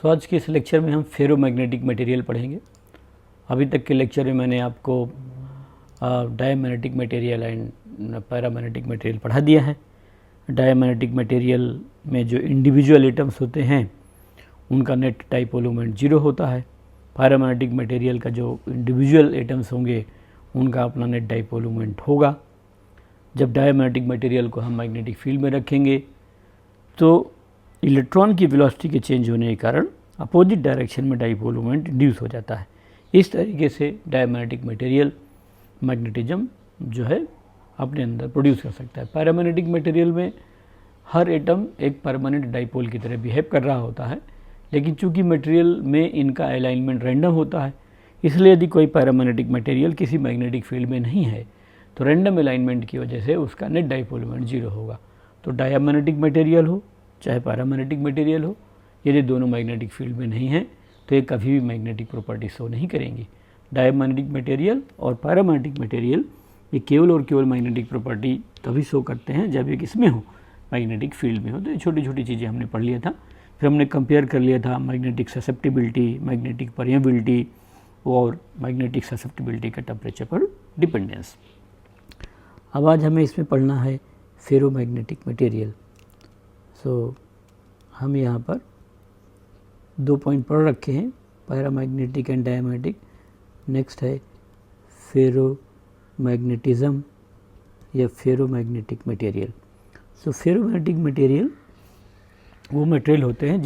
सो आज के इस लेक्चर में हम फेरोमैग्नेटिक मटेरियल पढ़ेंगे। अभी तक के लेक्चर में मैंने आपको diamagnetic material and paramagnetic material पढ़ा दिया है। डायमैग्नेटिक मटेरियल में जो इंडिविजुअल एटम्स होते हैं उनका नेट डाइपोल मोमेंट 0 होता है। पैरामैग्नेटिक मटेरियल का जो इंडिविजुअल एटम्स होंगे उनका अपना नेट डाइपोल मोमेंट होगा। जब डायमैग्नेटिक मटेरियल को हम मैग्नेटिक फील्ड में रखेंगे तो इलेक्ट्रॉन की वेलोसिटी के चेंज होने के कारण अपोजिट डायरेक्शन में डाइपोल मोमेंट इंड्यूस हो जाता है। इस तरीके से डायमैग्नेटिक मटेरियल मैग्नेटिज्म जो है अपने अंदर प्रोड्यूस कर सकता है। पैरामैग्नेटिक मटेरियल में हर एटम एक परमानेंट डाइपोल की तरह बिहेव कर रहा होता है, लेकिन चूंकि मटेरियल में इनका अलाइनमेंट रैंडम होता है, इसलिए यदि कोई पैरामैग्नेटिक मटेरियल किसी मैग्नेटिक फील्ड में नहीं है तो रैंडम अलाइनमेंट की वजह से उसका नेट डाइपोल मोमेंट 0 होगा। तो डायमैग्नेटिक मटेरियल हो चाहे पैरामैग्नेटिक मटेरियल हो, यदि दोनों मैग्नेटिक फील्ड में नहीं है तो ये कभी भी मैग्नेटिक प्रॉपर्टी शो नहीं करेंगी। डायमैग्नेटिक मटेरियल और पैरामैग्नेटिक मटेरियल ये केवल और केवल मैग्नेटिक प्रॉपर्टी तभी शो करते हैं जब ये किसमें हो, मैग्नेटिक फील्ड में हो। तो ये छोटी छोटी चीज़ें हमने पढ़ लिया था। फिर हमने कंपेयर कर लिया था मैग्नेटिक ससेप्टिबिलिटी, मैग्नेटिक परमेबिलिटी और मैग्नेटिक ससेप्टिबिलिटी का टेम्परेचर पर डिपेंडेंस। अब आज हमें इसमें पढ़ना है फेरोमैग्नेटिक मटेरियल। सो हम यहाँ पर 2 पॉइंट पढ़ रखे हैं, पैरामैग्नेटिक एंड डायमैग्नेटिक। नेक्स्ट है फेरोमैग्नेटिज्म या फेरोमैग्नेटिक मटेरियल। सो फेरोमैग्नेटिक मटेरियल वो मटेरियल होते हैं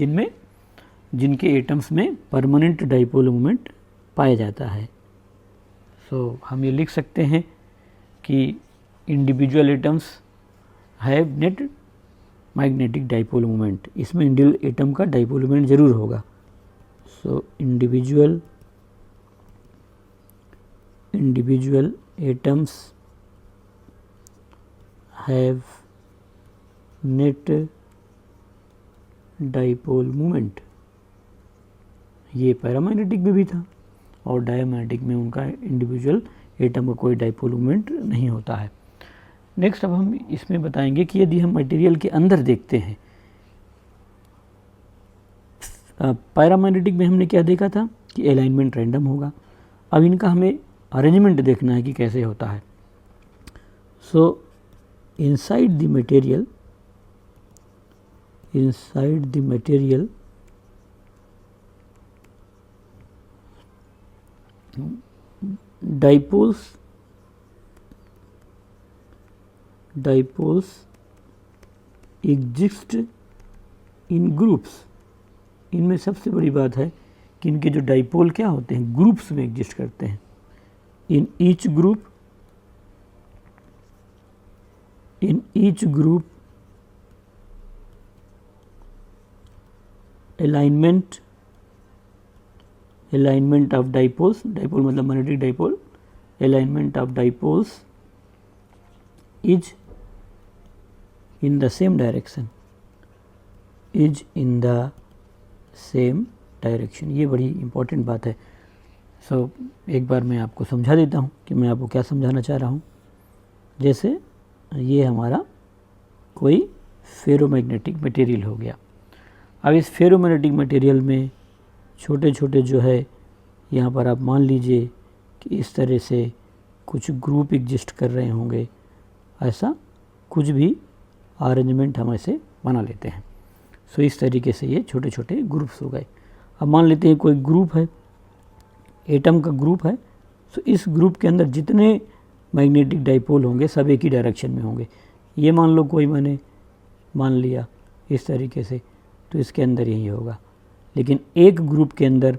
जिनके एटम्स में परमानेंट डाइपोल मोमेंट पाया जाता है। सो हम ये लिख सकते हैं कि individual atoms have net magnetic dipole moment. इसमें इंडिविजुअल एटम का डाइपोल मोमेंट जरूर होगा। So individual atoms have net dipole moment. ये पैरामैग्नेटिक में भी था और डायमैग्नेटिक में उनका इंडिविजुअल एटम का कोई डाइपोल मोमेंट नहीं होता है। नेक्स्ट अब हम इसमें बताएंगे कि यदि हम मटेरियल के अंदर देखते हैं, पैरामैग्नेटिक में हमने क्या देखा था कि अलाइनमेंट रैंडम होगा। अब इनका हमें अरेंजमेंट देखना है कि कैसे होता है। सो inside the material dipoles exist in groups. इनमें सबसे बड़ी बात है कि इनके जो डाइपोल क्या होते हैं, ग्रुप्स में एग्जिस्ट करते हैं। In each group alignment of dipoles, dipole मतलब magnetic dipole, alignment of dipoles is in the same direction, ये बड़ी इम्पोर्टेंट बात है। सो एक बार मैं आपको समझा देता हूँ कि मैं आपको क्या समझाना चाह रहा हूँ। जैसे ये हमारा कोई फेरोमैग्नेटिक मटेरियल हो गया। अब इस फेरोमैग्नेटिक मटेरियल में छोटे छोटे जो है, यहाँ पर आप मान लीजिए कि इस तरह से कुछ ग्रुप एग्जिस्ट कर रहे होंगे। ऐसा कुछ भी अरेंजमेंट हम ऐसे बना लेते हैं। सो इस तरीके से ये छोटे छोटे ग्रुप्स हो गए। अब मान लेते हैं कोई ग्रुप है, एटम का ग्रुप है। सो इस ग्रुप के अंदर जितने मैग्नेटिक डाइपोल होंगे सब एक ही डायरेक्शन में होंगे। ये मान लो कोई मैंने मान लिया इस तरीके से, तो इसके अंदर यही होगा। लेकिन एक ग्रुप के अंदर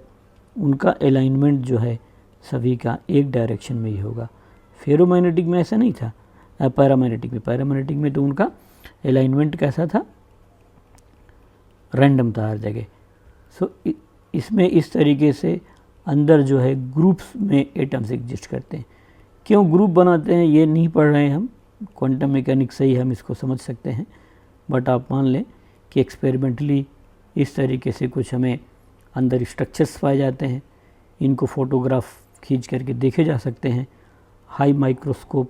उनका अलाइनमेंट जो है सभी का एक डायरेक्शन में ही होगा। फेरोमैग्नेटिक में ऐसा नहीं था। पैरामैग्नेटिक में तो उनका अलाइनमेंट कैसा था, रैंडम था हर जगह। सो इसमें इस तरीके से अंदर जो है ग्रुप्स में एटम्स एग्जिस्ट करते हैं। क्यों ग्रुप बनाते हैं ये नहीं पढ़ रहे हैं हम, क्वांटम मैकेनिक्स से ही हम इसको समझ सकते हैं। बट आप मान लें कि एक्सपेरिमेंटली इस तरीके से कुछ हमें अंदर स्ट्रक्चर्स पाए जाते हैं। इनको फ़ोटोग्राफ खींच करके देखे जा सकते हैं। हाई माइक्रोस्कोप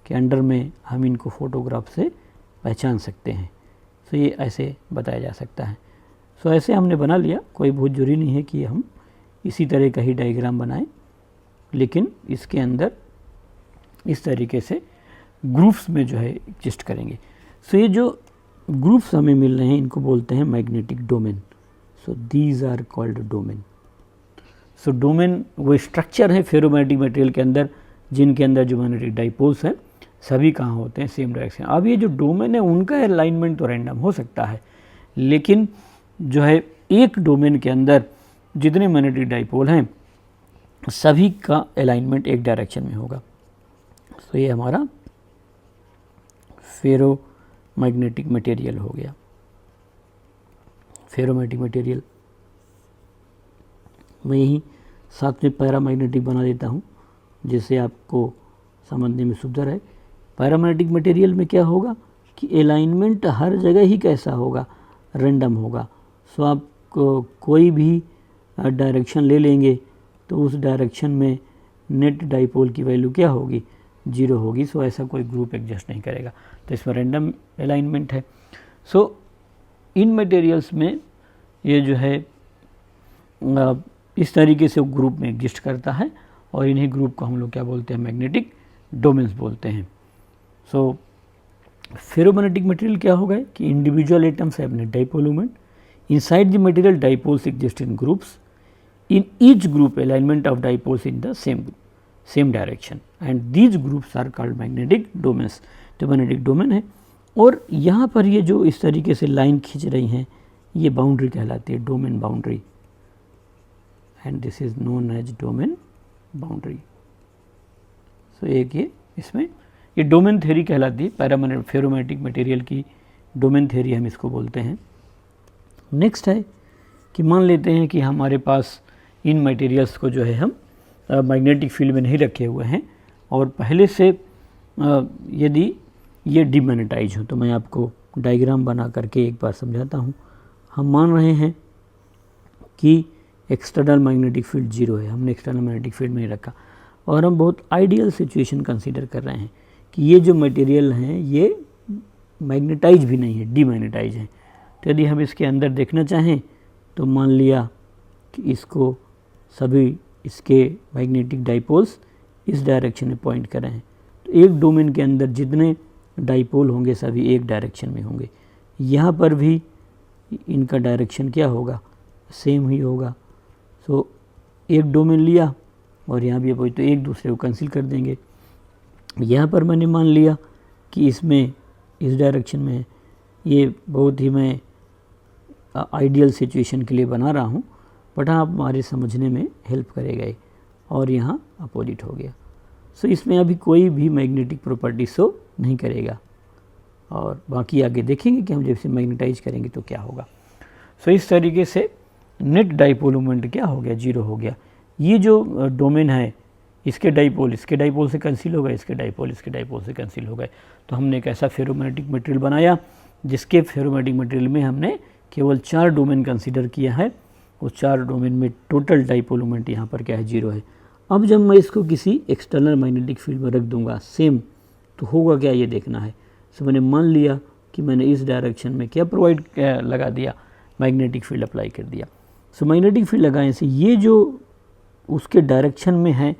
के अंडर में हम इनको फ़ोटोग्राफ से पहचान सकते हैं। तो ये ऐसे बताया जा सकता है। सो ऐसे हमने बना लिया, कोई बहुत जरूरी नहीं है कि हम इसी तरह का ही डायग्राम बनाएं, लेकिन इसके अंदर इस तरीके से ग्रुप्स में जो है एग्जिस्ट करेंगे। सो ये जो ग्रुप्स हमें मिल रहे हैं इनको बोलते हैं magnetic domain. So these are called domain. So domain वो स्ट्रक्चर है फेरोमैग्नेटिक मटेरियल के अंदर जिनके अंदर जो मैग्नेटिक डाइपोल्स हैं सभी कहाँ होते हैं, सेम डायरेक्शन। अब ये जो डोमेन है उनका अलाइनमेंट तो रैंडम हो सकता है, लेकिन जो है एक डोमेन के अंदर जितने मैग्नेटिक डाइपोल हैं सभी का अलाइनमेंट एक डायरेक्शन में होगा। तो ये हमारा फेरोमैग्नेटिक मटेरियल हो गया। फेरोमैग्नेटिक मटेरियल मैं यही साथ में पैरामैग्नेटिक बना देता हूँ जिससे आपको समझने में सुविधा है। पैरामैग्नेटिक मटेरियल में क्या होगा कि अलाइनमेंट हर जगह ही कैसा होगा, रैंडम होगा। सो आप कोई भी डायरेक्शन ले लेंगे तो उस डायरेक्शन में नेट डाइपोल की वैल्यू क्या होगी, 0 होगी। सो ऐसा कोई ग्रुप एग्जिस्ट नहीं करेगा, तो इसमें रैंडम अलाइनमेंट है। सो इन मटेरियल्स में ये जो है इस तरीके से ग्रुप में एग्जिस्ट करता है और इन्हीं ग्रुप को हम लोग क्या बोलते हैं, मैग्नेटिक डोमेन्स बोलते हैं। सो फेरोमैग्नेटिक मटेरियल क्या होगा कि individual atoms have net dipole moment, inside the material dipoles exist in groups, in each group alignment of dipoles in the same direction and these groups are called magnetic domains। तो magnetic domain है। और यहाँ पर ये जो इस तरीके से लाइन खींच रही हैं ये बाउंड्री कहलाती है, domain boundary, and this is known as domain boundary. So एक ये इसमें ये डोमेन थ्योरी कहलाती है, फेरोमैग्नेटिक मटेरियल की डोमेन थ्योरी हम इसको बोलते हैं। नेक्स्ट है कि मान लेते हैं कि हमारे पास इन मटेरियल्स को जो है हम मैग्नेटिक फील्ड में नहीं रखे हुए हैं और पहले से यदि ये डिमैग्नेटाइज हो, तो मैं आपको डायग्राम बना करके एक बार समझाता हूँ। हम मान रहे हैं कि एक्सटर्नल मैग्नेटिक फील्ड 0 है, हमने एक्सटर्नल मैग्नेटिक फील्ड में ही रखा और हम बहुत आइडियल सिचुएशन कंसीडर कर रहे हैं कि ये जो मटेरियल हैं ये मैग्नेटाइज भी नहीं है, डीमैग्नेटाइज है। तो यदि हम इसके अंदर देखना चाहें तो मान लिया कि इसको सभी इसके मैग्नेटिक डाइपोल्स इस डायरेक्शन में पॉइंट कर रहे हैं, तो एक डोमेन के अंदर जितने डाइपोल होंगे सभी एक डायरेक्शन में होंगे। यहाँ पर भी इनका डायरेक्शन क्या होगा, सेम ही होगा। सो एक डोमेन लिया और यहाँ भी अपोजिट, तो एक दूसरे को कैंसिल कर देंगे। यहाँ पर मैंने मान लिया कि इसमें इस डायरेक्शन में है, ये बहुत ही मैं आइडियल सिचुएशन के लिए बना रहा हूँ, बट हाँ हमारे समझने में हेल्प करेगा ये, और यहाँ अपोजिट हो गया। सो इसमें अभी कोई भी मैग्नेटिक प्रॉपर्टी शो नहीं करेगा और बाकी आगे देखेंगे कि हम जैसे मैग्नेटाइज करेंगे तो क्या होगा। सो इस तरीके से नेट डाइपोल मोमेंट क्या हो गया, 0 हो गया। ये जो डोमेन है इसके डाइपोल से कैंसिल हो गए, इसके डाइपोल से कैंसिल हो गए। तो हमने एक ऐसा फेरोमैग्नेटिक मटेरियल बनाया जिसके फेरोमैग्नेटिक मटेरियल में हमने केवल 4 डोमेन कंसीडर किया है। उस 4 डोमेन में टोटल डाइपोल मोमेंट यहाँ पर क्या है, 0 है। अब जब मैं इसको किसी एक्सटर्नल मैग्नेटिक फील्ड में रख दूंगा सेम, तो होगा क्या ये देखना है। सो मैंने मान लिया कि मैंने इस डायरेक्शन में क्या प्रोवाइड लगा दिया, मैग्नेटिक फील्ड अप्लाई कर दिया। सो मैग्नेटिक फील्ड लगाने से ये जो उसके डायरेक्शन में है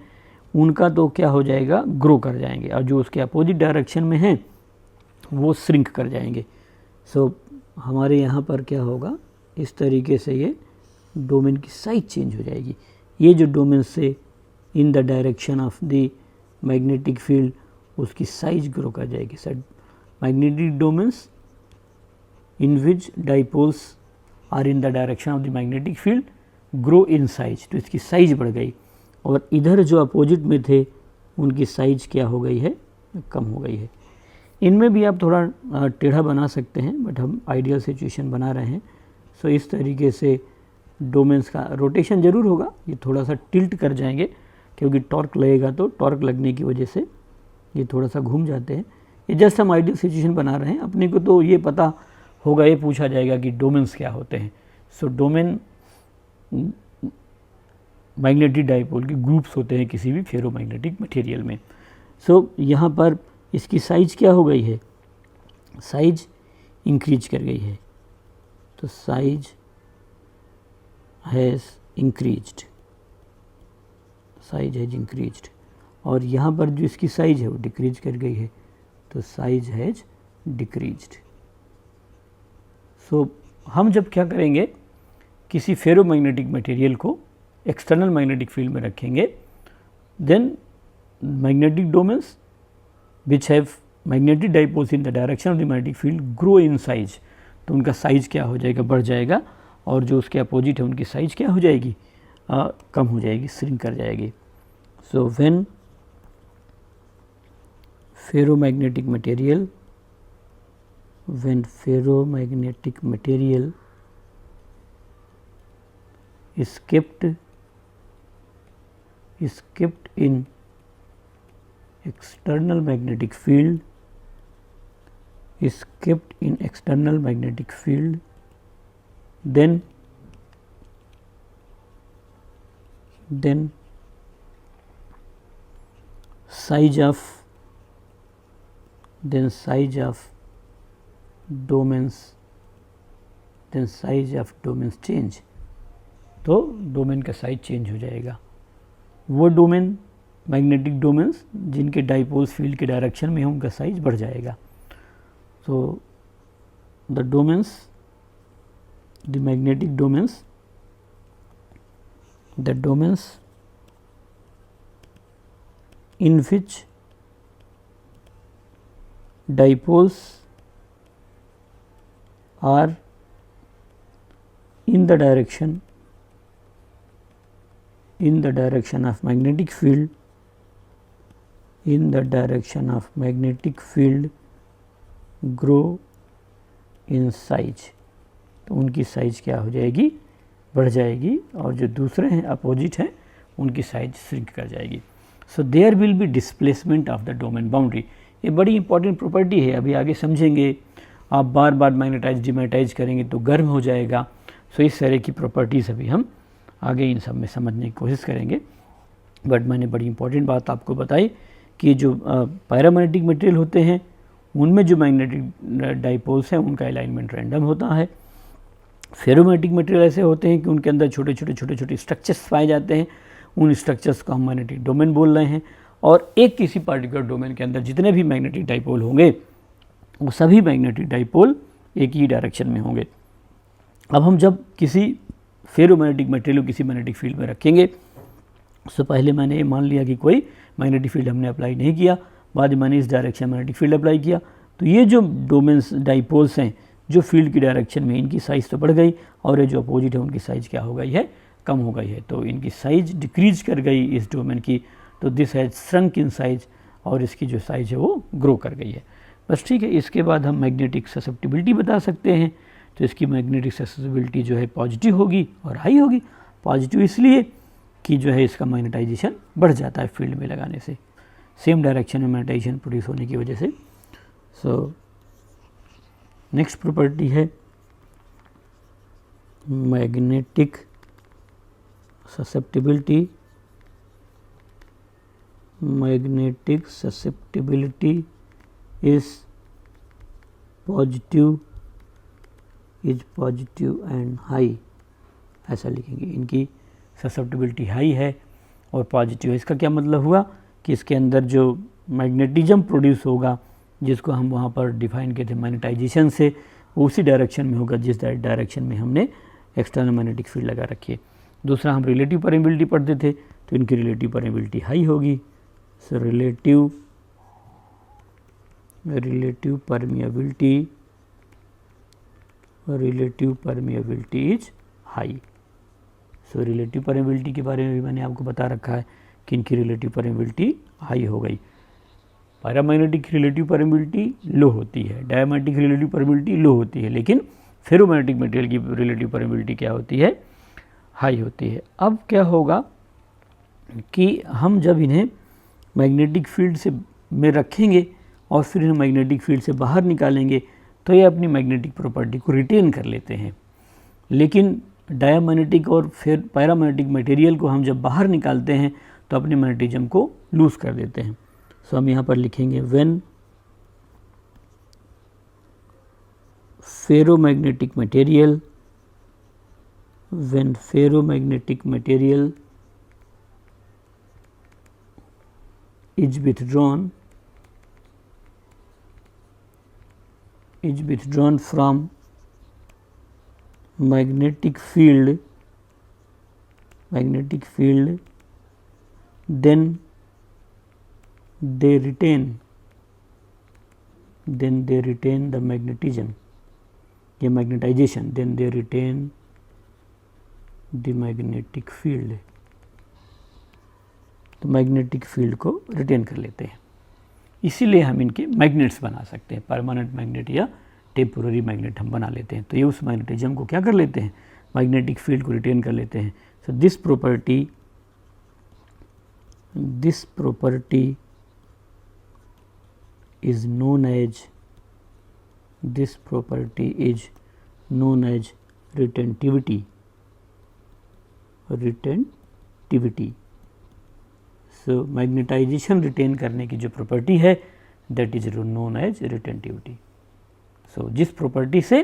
उनका तो क्या हो जाएगा, ग्रो कर जाएंगे, और जो उसके अपोजिट डायरेक्शन में है वो श्रिंक कर जाएंगे। सो हमारे यहाँ पर क्या होगा, इस तरीके से ये डोमेन की साइज चेंज हो जाएगी। ये जो डोमेन से in the direction of the magnetic field उसकी साइज ग्रो कर जाएगी। Sir magnetic domains in which dipoles are in the direction of the magnetic field grow in size, तो इसकी साइज बढ़ गई। और इधर जो अपोजिट में थे उनकी साइज क्या हो गई है, कम हो गई है। इनमें भी आप थोड़ा टेढ़ा बना सकते हैं, बट हम आइडियल सिचुएशन बना रहे हैं। सो इस तरीके से डोमेन्स का रोटेशन ज़रूर होगा, ये थोड़ा सा टिल्ट कर जाएंगे क्योंकि टॉर्क लगेगा, तो टॉर्क लगने की वजह से ये थोड़ा सा घूम जाते हैं। ये जस्ट हम आइडियल सिचुएशन बना रहे हैं। अपने को तो ये पता होगा, ये पूछा जाएगा कि डोमेन्स क्या होते हैं। सो डोमेन मैग्नेटिक डाइपोल के ग्रुप्स होते हैं किसी भी फेरोमैग्नेटिक मटेरियल में। सो यहाँ पर इसकी साइज क्या हो गई है, साइज इंक्रीज कर गई है। तो size has increased, size has increased, और यहाँ पर जो इसकी साइज है वो डिक्रीज कर गई है, तो साइज हैज़ डिक्रीज्ड। सो हम जब क्या करेंगे, किसी फेरोमैग्नेटिक मटेरियल को एक्सटर्नल मैग्नेटिक फील्ड में रखेंगे, then magnetic domains which have magnetic dipoles in the direction of the magnetic field grow in size, तो उनका साइज क्या हो जाएगा, बढ़ जाएगा, और जो उसके अपोजिट है उनकी साइज क्या हो जाएगी, कम हो जाएगी, श्रिंक कर जाएगी। So when ferromagnetic material is kept in external magnetic field, then size of domains change, तो डोमेन का साइज चेंज हो जाएगा। वो डोमेन, मैग्नेटिक डोमेन्स जिनके डाइपोल्स फील्ड के डायरेक्शन में है, उनका साइज बढ़ जाएगा। So the magnetic domains in which dipoles are in the direction of magnetic field, grow in size, तो उनकी साइज क्या हो जाएगी, बढ़ जाएगी, और जो दूसरे हैं अपोजिट हैं उनकी साइज श्रिंक कर जाएगी। So there will be displacement of the domain boundary, ये बड़ी इंपॉर्टेंट प्रॉपर्टी है, अभी आगे समझेंगे। आप बार बार मैग्नेटाइज डिमैग्नेटाइज करेंगे तो गर्म हो जाएगा। सो इस तरह की प्रॉपर्टीज़ अभी हम आगे इन सब में समझने की कोशिश करेंगे। बट मैंने बड़ी इंपॉर्टेंट बात आपको बताई कि जो पैरामैग्नेटिक मटेरियल होते हैं उनमें जो मैग्नेटिक डाइपोल्स हैं उनका अलाइनमेंट रैंडम होता है। फेरोमैग्नेटिक मटेरियल ऐसे होते हैं कि उनके अंदर छोटे छोटे स्ट्रक्चर्स पाए जाते हैं, उन स्ट्रक्चर्स को हम मैग्नेटिक डोमेन बोल रहे हैं, और एक किसी पार्टिकुलर डोमेन के अंदर जितने भी मैग्नेटिक डाइपोल होंगे वो सभी मैग्नेटिक डाइपोल एक ही डायरेक्शन में होंगे। अब हम जब किसी फेरोमैग्नेटिक मटेरियल किसी मैग्नेटिक फील्ड में रखेंगे, उससे पहले मैंने ये मान लिया कि कोई मैग्नेटिक फील्ड हमने अप्लाई नहीं किया, बाद में मैंने इस डायरेक्शन मैग्नेटिक फील्ड अप्लाई किया, तो ये जो डोमेन्स डाइपोल्स हैं जो फील्ड की डायरेक्शन में, इनकी साइज़ तो बढ़ गई, और ये जो अपोजिट है उनकी साइज़ क्या हो गई है, कम हो गई है, तो इनकी साइज़ डिक्रीज कर गई इस डोमेन की, तो this has shrunk in size, और इसकी जो साइज़ है वो ग्रो कर गई है। बस ठीक है। इसके बाद हम मैग्नेटिक ससेप्टिबिलिटी बता सकते हैं, तो इसकी मैग्नेटिक ससेप्टिबिलिटी जो है पॉजिटिव होगी और हाई होगी। पॉजिटिव इसलिए कि जो है इसका मैग्नेटाइजेशन बढ़ जाता है फील्ड में लगाने से, सेम डायरेक्शन में मैग्नेटाइजेशन प्रोड्यूस होने की वजह से। सो नेक्स्ट प्रॉपर्टी है magnetic susceptibility. Magnetic susceptibility is positive and high, ऐसा लिखेंगे। इनकी ससेप्टिबिलिटी हाई है और पॉजिटिव है। इसका क्या मतलब हुआ कि इसके अंदर जो मैग्नेटिज्म प्रोड्यूस होगा, जिसको हम वहाँ पर डिफाइन किए थे मैग्नेटाइजेशन से, वो उसी डायरेक्शन में होगा जिस डायरेक्शन में हमने एक्सटर्नल मैग्नेटिक फील्ड लगा रखी है। दूसरा हम रिलेटिव परमेबिलिटी पढ़ते थे, तो इनकी रिलेटिव परमेबिलिटी हाई होगी। So relative permeability is high. So relative permeability के बारे में भी मैंने आपको बता रखा है कि इनकी रिलेटिव परमेबिलिटी हाई हो गई। पैरामैग्नेटिक रिलेटिव परमेबिलिटी लो होती है, डायमैग्नेटिक रिलेटिव परमेबिलिटी लो होती है, लेकिन फेरोमैग्नेटिक मटेरियल की रिलेटिव परमेबिलिटी क्या होती है, हाई होती है। अब क्या होगा कि हम जब इन्हें मैग्नेटिक फील्ड से में रखेंगे और फिर इन्हें मैग्नेटिक फील्ड से बाहर निकालेंगे, तो ये अपनी मैग्नेटिक प्रॉपर्टी को रिटेन कर लेते हैं। लेकिन डायमैग्नेटिक और फिर पैरामैग्नेटिक मटेरियल को हम जब बाहर निकालते हैं तो अपने मैग्नेटिज्म को लूज़ कर देते हैं। सो हम यहाँ पर लिखेंगे when ferromagnetic material when ferromagnetic material is withdrawn from magnetic field, then they retain the magnetism, ये magnetisation, then they retain the magnetic field, तो मैग्नेटिक फील्ड को रिटेन कर लेते हैं। इसीलिए हम इनके मैग्नेट्स बना सकते हैं, परमानेंट मैग्नेट या टेम्पोररी मैग्नेट हम बना लेते हैं। तो ये उस मैग्नेटिज्म को क्या कर लेते हैं, मैग्नेटिक फील्ड को रिटेन कर लेते हैं। So this property is known as retentivity. So magnetization retain करने की जो प्रॉपर्टी है that is known as retentivity. So जिस प्रॉपर्टी से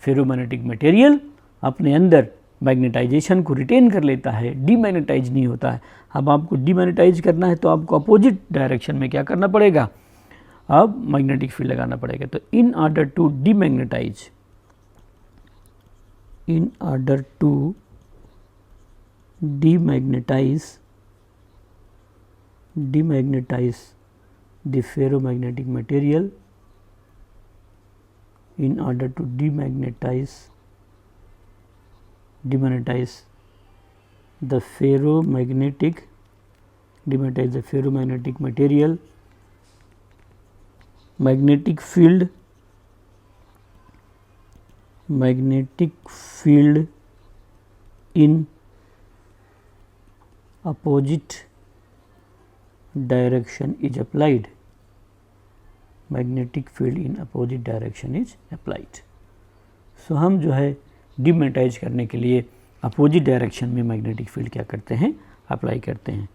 फेरोमैग्नेटिक मटेरियल अपने अंदर मैग्नेटाइजेशन को रिटेन कर लेता है, डीमैग्नेटाइज नहीं होता है। अब आपको डीमैग्नेटाइज करना है तो आपको अपोजिट डायरेक्शन में क्या करना पड़ेगा, अब मैग्नेटिक फील्ड लगाना पड़ेगा। तो in order to demagnetise the ferromagnetic material, in order to demagnetize the ferromagnetic material, magnetic field in opposite direction is applied. Magnetic field in opposite direction is applied. So हम जो है demagnetize करने के लिए opposite direction में magnetic field क्या करते हैं, अप्लाई करते हैं।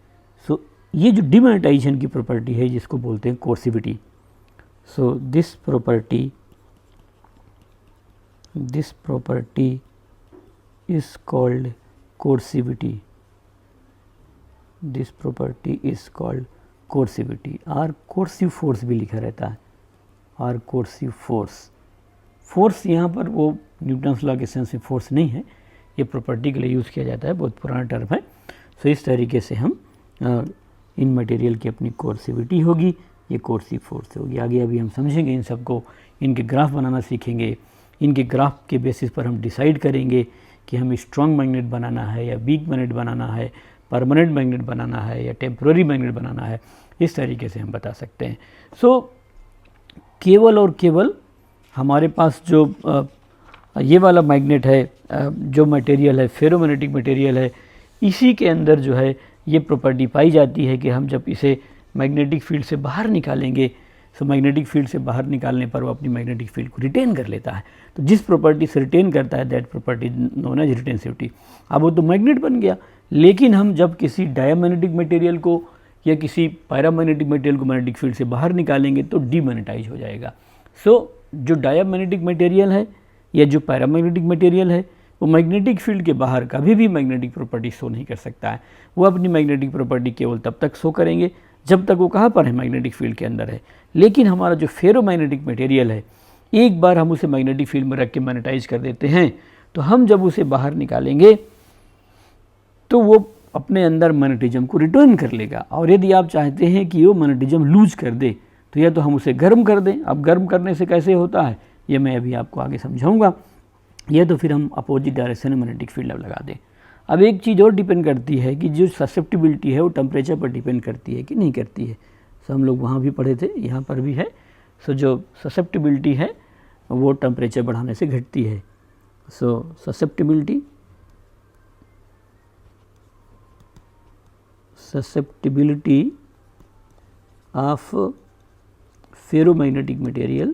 सो ये जो डीमैग्नेटाइजेशन की प्रॉपर्टी है जिसको बोलते हैं कोर्सिविटी। सो this property is called कोर्सिविटी। This property is called कोर्सिविटी, और कोर्सिव फोर्स भी लिखा रहता है, और कोर्सिव फोर्स यहाँ पर वो न्यूटन्स लॉ के सेंस में फोर्स नहीं है, ये प्रॉपर्टी के लिए यूज़ किया जाता है, बहुत पुराना टर्म है। सो इस तरीके से हम इन मटेरियल की अपनी कोर्सिविटी होगी, ये कोर्सिव फोर्स होगी। आगे अभी हम समझेंगे इन सबको, इनके ग्राफ बनाना सीखेंगे। इनके ग्राफ के बेसिस पर हम डिसाइड करेंगे कि हमें स्ट्रॉन्ग मैग्नेट बनाना है या वीक मैग्नेट बनाना है, परमानेंट मैग्नेट बनाना है या टेम्पररी मैग्नेट बनाना है, इस तरीके से हम बता सकते हैं। सो केवल और केवल हमारे पास जो ये वाला मैग्नेट है, जो मटेरियल है, फेरोमैग्नेटिक मटेरियल है, इसी के अंदर जो है ये प्रॉपर्टी पाई जाती है कि हम जब इसे मैग्नेटिक फील्ड से बाहर निकालेंगे, सो मैग्नेटिक फील्ड से बाहर निकालने पर वो अपनी मैग्नेटिक फील्ड को रिटेन कर लेता है। तो जिस प्रॉपर्टी से रिटेन करता है दैट प्रॉपर्टी नोन एज रिटेंसिविटी। अब वो तो मैग्नेट बन गया, लेकिन हम जब किसी डायमैग्नेटिक मटेरियल को या किसी पैरामैग्नेटिक मटेरियल को मैग्नेटिक फील्ड से बाहर निकालेंगे तो डीमैग्नेटाइज हो जाएगा। सो जो डायमैग्नेटिक मटेरियल है या जो पैरामैग्नेटिक मटेरियल है वो मैग्नेटिक फील्ड के बाहर कभी भी मैग्नेटिक प्रॉपर्टी शो नहीं कर सकता है। वो अपनी मैग्नेटिक प्रॉपर्टी केवल तब तक शो करेंगे जब तक वो कहाँ पर है, मैग्नेटिक फील्ड के अंदर है। लेकिन हमारा जो फेरोमैग्नेटिक मटेरियल है, एक बार हम उसे मैग्नेटिक फील्ड में रख के मैग्नेटाइज कर देते हैं, तो हम जब उसे बाहर निकालेंगे तो वो अपने अंदर मैग्नेटिज्म को रिटर्न कर लेगा। और यदि आप चाहते हैं कि वो मैग्नेटिज्म लूज कर दे तो या तो हम उसे गर्म कर दें। अब गर्म करने से कैसे होता है ये मैं अभी आपको आगे समझाऊंगा, या तो फिर हम अपोजिट डायरेक्शन में मैग्नेटिक फील्ड लगा दें। अब एक चीज़ और डिपेंड करती है कि जो ससेप्टिबिलिटी है वो टेम्परेचर पर डिपेंड करती है कि नहीं करती है। सो हम लोग वहाँ भी पढ़े थे, यहाँ पर भी है। सो जो ससेप्टिबिलिटी है वो टेम्परेचर बढ़ाने से घटती है। So susceptibility of ferromagnetic material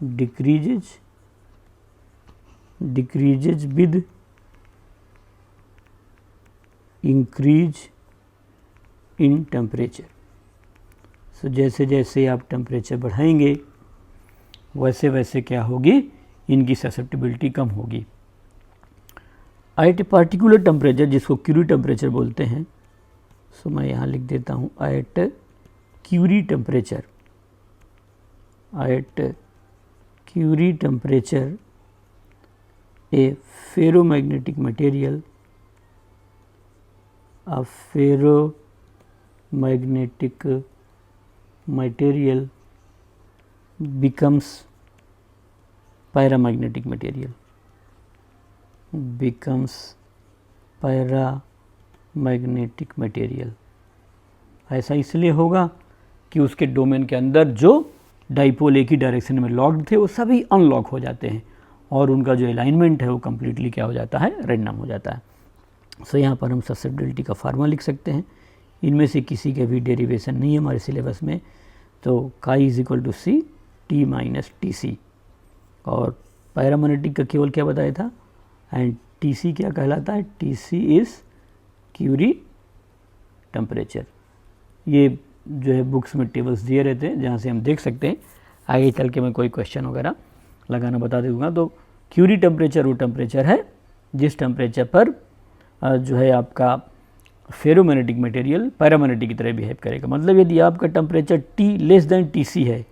decreases with increase in temperature. So जैसे जैसे आप टेम्परेचर बढ़ाएंगे वैसे वैसे क्या होगी, इनकी ससेप्टिबिलिटी कम होगी। एट ए पार्टिकुलर टेम्परेचर, जिसको क्यूरी टेम्परेचर बोलते हैं, सो मैं यहाँ लिख देता हूँ at Curie temperature, at Curie temperature a ferromagnetic material, a ferromagnetic material becomes paramagnetic material, becomes paramagnetic material। ऐसा इसलिए होगा कि उसके डोमेन के अंदर जो डाइपोल एक ही डायरेक्शन में लॉक्ड थे वो सभी अनलॉक हो जाते हैं और उनका जो अलाइनमेंट है वो कम्प्लीटली क्या हो जाता है, रैंडम हो जाता है। सो यहाँ पर हम ससेप्टिबिलिटी का फार्मूला लिख सकते हैं। इनमें से किसी के भी डेरिवेशन नहीं है हमारे सिलेबस में, तो chi is equal to C T minus T C. और पैरामैग्नेटिक का केवल क्या बताया था, एंड टी सी क्या कहलाता है, T C is Curie temperature. ये जो है बुक्स में टेबल्स दिए रहते हैं जहाँ से हम देख सकते हैं। आगे चल के मैं कोई क्वेश्चन वगैरह लगाना बता दूँगा। तो क्यूरी टेम्परेचर वो टेम्परेचर है जिस टेम्परेचर पर जो है आपका फेरोमैग्नेटिक मटेरियल पैरामैग्नेटिक की तरह बिहेव करेगा। मतलब यदि आपका temperature T less than TC है,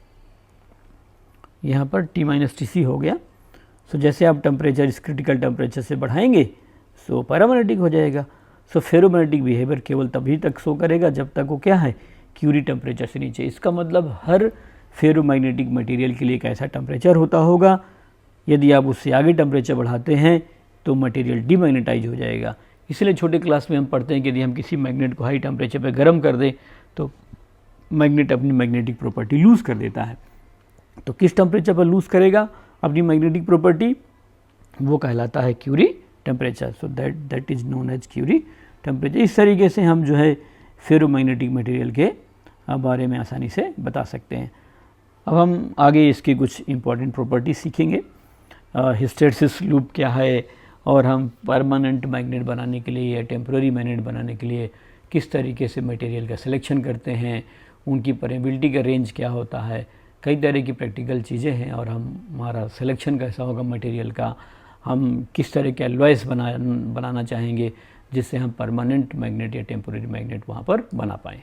यहाँ पर T माइनस TC हो गया, सो जैसे आप टेम्परेचर इस क्रिटिकल टेम्परेचर से बढ़ाएंगे सो पैरामैग्नेटिक हो जाएगा। सो फेरोमैग्नेटिक बिहेवियर केवल तभी तक शो करेगा जब तक वो क्या है, क्यूरी टेम्परेचर से नीचे। इसका मतलब हर फेरोमैग्नेटिक मटेरियल के लिए एक ऐसा टेम्परेचर होता होगा, यदि आप उससे आगे टेम्परेचर बढ़ाते हैं तो मटेरियल डीमैग्नेटाइज हो जाएगा। इसलिए छोटे क्लास में हम पढ़ते हैं कि यदि हम किसी मैग्नेट को हाई टेम्परेचर पर गर्म कर दें तो मैग्नेट अपनी मैग्नेटिक प्रॉपर्टी लूज़ कर देता है। तो किस टेम्परेचर पर लूज़ करेगा अपनी मैग्नेटिक प्रॉपर्टी, वो कहलाता है Curie temperature. So that is known as Curie temperature. इस तरीके से हम जो है फेरोमैग्नेटिक मटेरियल के बारे में आसानी से बता सकते हैं। अब हम आगे इसकी कुछ इंपॉर्टेंट प्रॉपर्टी सीखेंगे। हिस्टेरेसिस लूप क्या है, और हम परमानेंट मैग्नेट बनाने के लिए या टेम्पररी मैग्नेट बनाने के लिए किस तरीके से मटेरियल का सिलेक्शन करते हैं, उनकी परमेबिलिटी का रेंज क्या होता है, कई तरह की प्रैक्टिकल चीज़ें हैं। और हमारा सिलेक्शन कैसा होगा मटेरियल का, हम किस तरह के अलॉयस बनाना चाहेंगे जिससे हम परमानेंट मैग्नेट या टेम्पररी मैग्नेट वहाँ पर बना पाएँ।